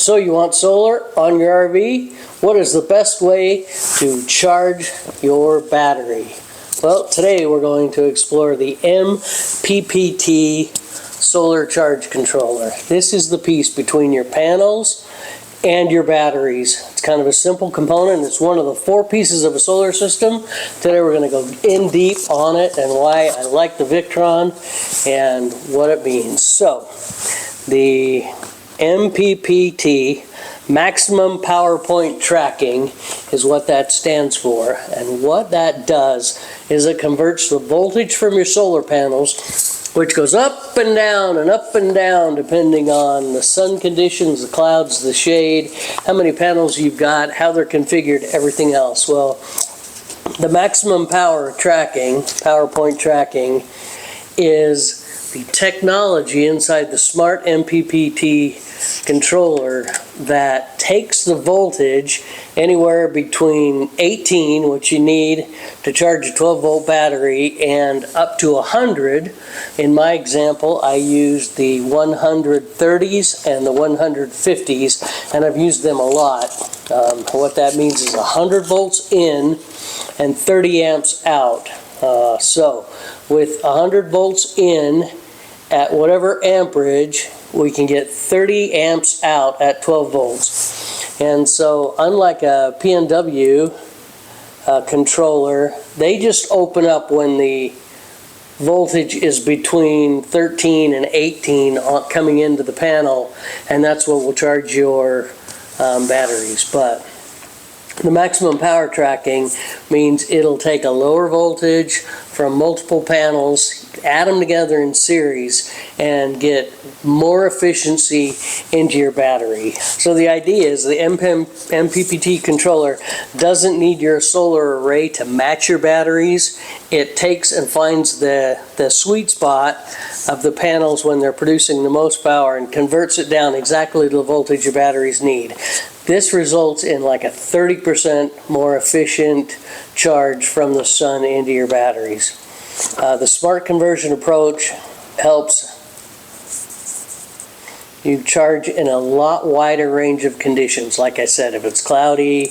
So you want solar on your RV? What is the best way to charge your battery? Well, today we're going to explore the MPPT solar charge controller. This is the piece between your panels and your batteries. It's kind of a simple component. It's one of the 4 pieces of a solar system. Today we're going to go in deep on it and why I like the Victron and what it means. So, the MPPT, maximum power point tracking, is what that stands for. And what that does is it converts the voltage from your solar panels, which goes up and down depending on the sun conditions, the clouds, the shade, how many panels you've got, how they're configured, everything else. Well, the maximum power point tracking, is the technology inside the smart MPPT controller that takes the voltage anywhere between 18, which you need to charge a 12-volt battery, and up to 100. In my example, I used the 130s and the 150s, and I've used them a lot. What that means is 100 volts in and 30 amps out. So with 100 volts in at whatever amperage, we can get 30 amps out at 12 volts. And so unlike a PNW controller, they just open up when the voltage is between 13 and 18 coming into the panel, and that's what will charge your batteries. But the maximum power tracking means it'll take a lower voltage from multiple panels, add them together in series, and get more efficiency into your battery. So the idea is the MPPT controller doesn't need your solar array to match your batteries. It takes and finds the sweet spot of the panels when they're producing the most power and converts it down exactly to the voltage your batteries need. This results in like a 30% more efficient charge from the sun into your batteries. The smart conversion approach helps you charge in a lot wider range of conditions. Like I said, if it's cloudy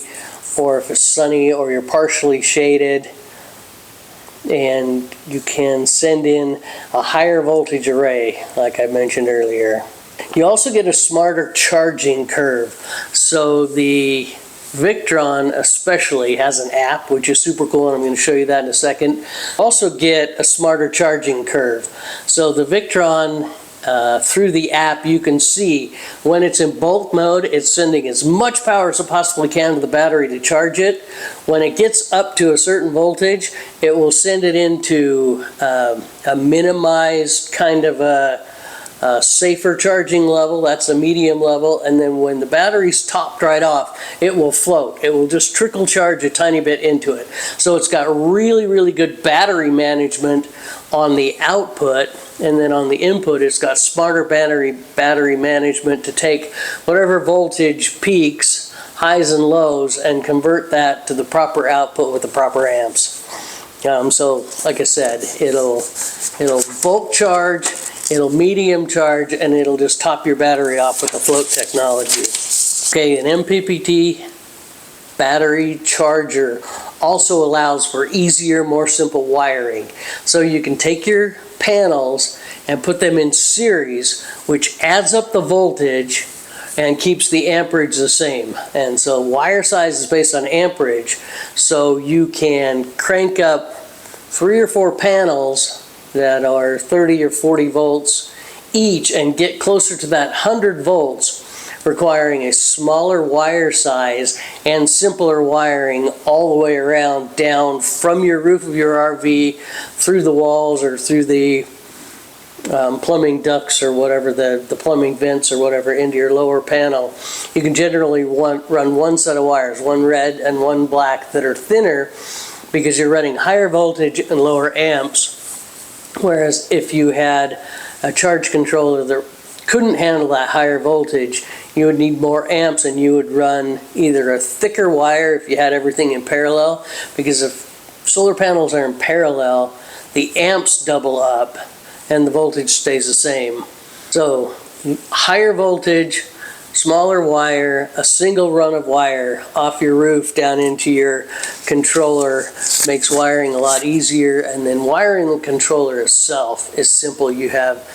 or if it's sunny or you're partially shaded, and you can send in a higher voltage array, like I mentioned earlier. You also get a smarter charging curve. So the Victron especially has an app, which is super cool, and I'm going to show you that in a second. Also get a smarter charging curve. So the Victron, through the app, you can see when it's in bulk mode, it's sending as much power as it possibly can to the battery to charge it. When it gets up to a certain voltage, it will send it into a minimized kind of a safer charging level. That's a medium level. And then when the battery's topped right off, it will float. It will just trickle charge a tiny bit into it. So it's got really, really good battery management on the output, and then on the input it's got smarter battery management to take whatever voltage peaks, highs and lows, and convert that to the proper output with the proper amps. So like I said, it'll bulk charge, it'll medium charge, and it'll just top your battery off with the float technology. Okay, an MPPT battery charger also allows for easier, more simple wiring. So you can take your panels and put them in series, which adds up the voltage and keeps the amperage the same. And so wire size is based on amperage, so you can crank up 3 or 4 panels that are 30 or 40 volts each and get closer to that 100 volts, requiring a smaller wire size and simpler wiring all the way around, down from your roof of your RV, through the walls or through the plumbing ducts or whatever, the plumbing vents or whatever, into your lower panel. You can generally run one set of wires, one red and one black, that are thinner because you're running higher voltage and lower amps. Whereas if you had a charge controller that couldn't handle that higher voltage, you would need more amps, and you would run either a thicker wire if you had everything in parallel, because if solar panels are in parallel, the amps double up and the voltage stays the same. So higher voltage, smaller wire, a single run of wire off your roof down into your controller makes wiring a lot easier. And then wiring the controller itself is simple. You have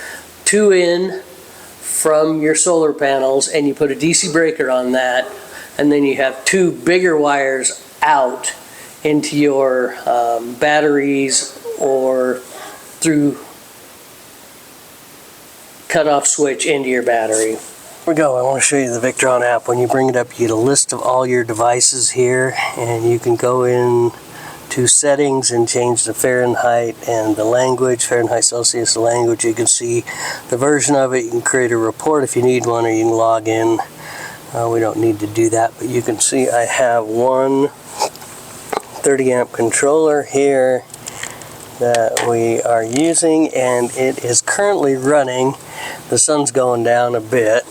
2 in from your solar panels, and you put a DC breaker on that, and then you have 2 bigger wires out into your batteries or through cutoff switch into your battery. Here we go. I want to show you the Victron app. When you bring it up, you get a list of all your devices here, and you can go in to settings and change the Fahrenheit and the language, Fahrenheit, Celsius, the language. You can see the version of it. You can create a report if you need one, or you can log in. We don't need to do that, but you can see I have one 30 amp controller here that we are using, and it is currently running. The sun's going down a bit,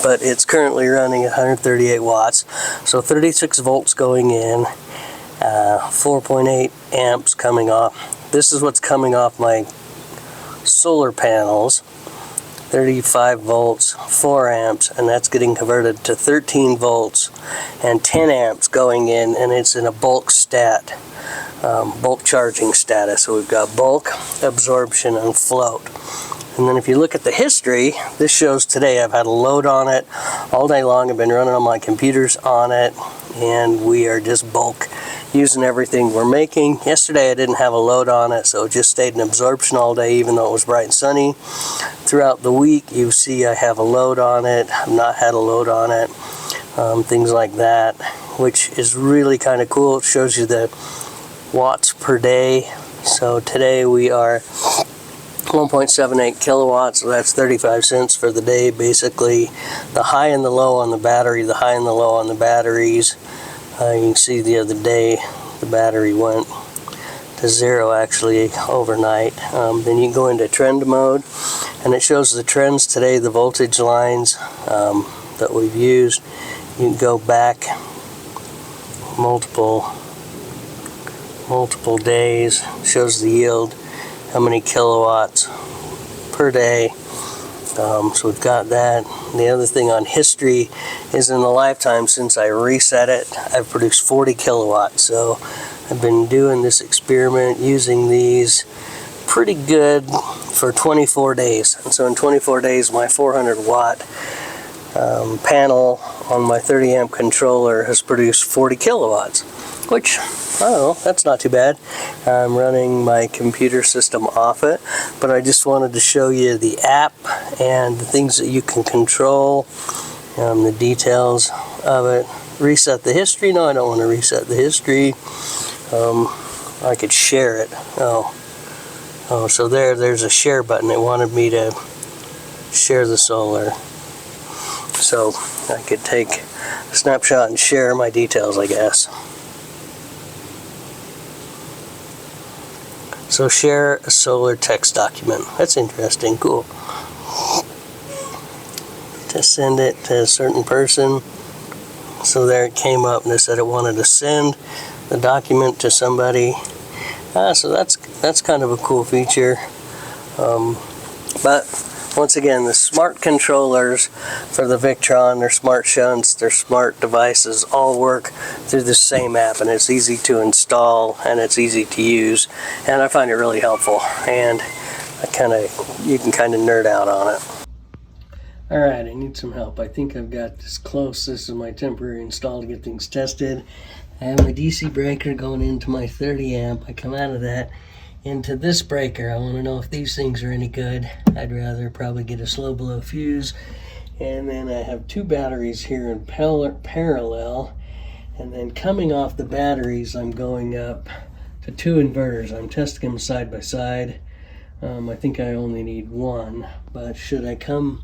but it's currently running at 138 watts. So 36 volts going in, 4.8 amps coming off. This is what's coming off my solar panels. 35 volts, 4 amps, and that's getting converted to 13 volts and 10 amps going in, and it's in a bulk stat, bulk charging status. So we've got bulk, absorption, and float. And then if you look at the history, this shows today I've had a load on it all day long. I've been running on my computers on it, and we are just bulk using everything we're making. Yesterday I didn't have a load on it, so it just stayed in absorption all day, even though it was bright and sunny. Throughout the week, you see I have a load on it. I've not had a load on it. Things like that, which is really kind of cool. It shows you the watts per day. So today we are 1.78 kilowatts, so that's 35 cents for the day, basically. The high and the low on the battery, the high and the low on the batteries. You can see the other day the battery went to 0 actually overnight. Then you can go into trend mode, and it shows the trends today, the voltage lines that we've used. You can go back multiple days, shows the yield, how many kilowatts per day. So we've got that. The other thing on history is in the lifetime since I reset it, I've produced 40 kilowatts. So I've been doing this experiment using these pretty good for 24 days. And so in 24 days, my 400 watt panel on my 30 amp controller has produced 40 kilowatts, which, I don't know, that's not too bad. I'm running my computer system off it, but I just wanted to show you the app and the things that you can control, the details of it. Reset the history. No, I don't want to reset the history. I could share it. Oh, so there's a share button. It wanted me to share the solar. So I could take a snapshot and share my details, I guess. So share a solar text document. That's interesting, cool. To send it to a certain person. So there it came up, and it said it wanted to send the document to somebody. So that's kind of a cool feature. But once again, the smart controllers for the Victron, their smart shunts, their smart devices all work through the same app, and it's easy to install and it's easy to use, and I find it really helpful, and you can kind of nerd out on it. Alright, I need some help. I think I've got this close. This is my temporary install to get things tested. I have my DC breaker going into my 30 amp. I come out of that into this breaker. I want to know if these things are any good. I'd rather probably get a slow blow fuse. And then I have 2 batteries here in parallel. And then coming off the batteries, I'm going up to 2 inverters. I'm testing them side by side. I think I only need 1, but should I come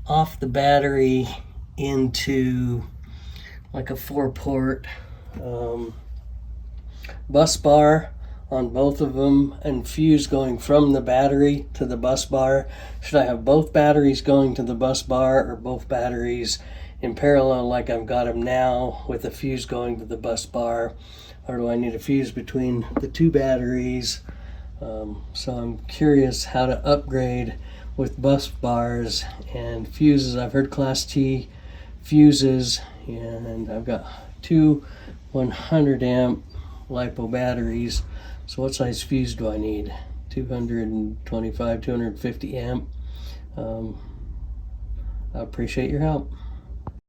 off the battery into like a 4-port bus bar on both of them and fuse going from the battery to the bus bar? Should I have both batteries going to the bus bar, or both batteries in parallel like I've got them now with a fuse going to the bus bar? Or do I need a fuse between the 2 batteries? So I'm curious how to upgrade with bus bars and fuses. I've heard Class T fuses, and I've got two 100 amp LiPo batteries. So what size fuse do I need? 225, 250 amp. I appreciate your help.